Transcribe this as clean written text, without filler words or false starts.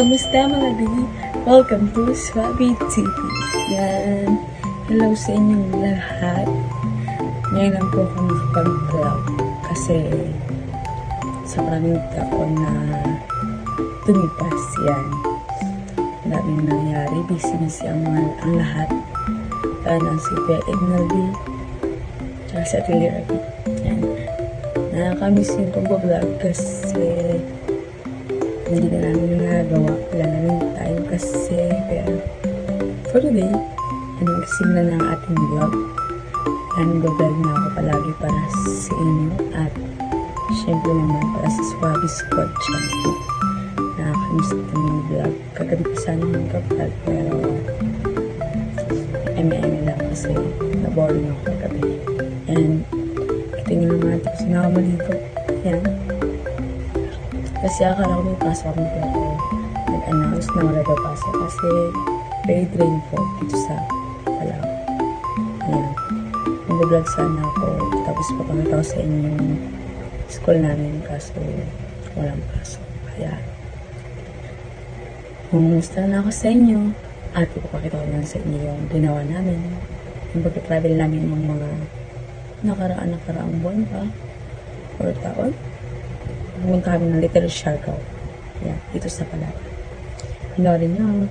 Kamusta mga di? Welcome to Swabi TV. Yan. Hello sa inyong lahat. Ngayon lang po ako makapag-vlog kasi sa maraming taon na tumipas. Yan. Daming nangyari. Busy-busy ang lahat. Ang si Pia Ignaldi at sa Atelier. Yan. Nakakamiss yung pag-vlog kasi hindi na namin nagagawa. Wala namin time kasi kaya for today, nagsimula na ang ating vlog. Nag-vlog na ako palagi para sa inyo at syempre naman para sa Swabi Squad channel. Nakakamiss natin yung vlog. Kagabi pa sana yung vlog pero eme lang kasi na-boring ako kagabi. And ito nyo naman tapos na ako maligo. Yan. Kasi akala ko may pasok ako pero nag-announce na wala daw pasok kasi grade rainfall dito sa Palawan. Ayan. Nag-vlog sana ako tapos papakita ko sa inyo yung school namin kaso walang pasok. Kaya mumusta na ako sa inyo at ipapakita ko lang sa inyo yung ginawa namin. Yung pag-travel namin ng mga nakaraang buwan pa or taon. Pumunta kami ng Little Siargao. Yan, dito sa Palawan. Hinoorin nyo.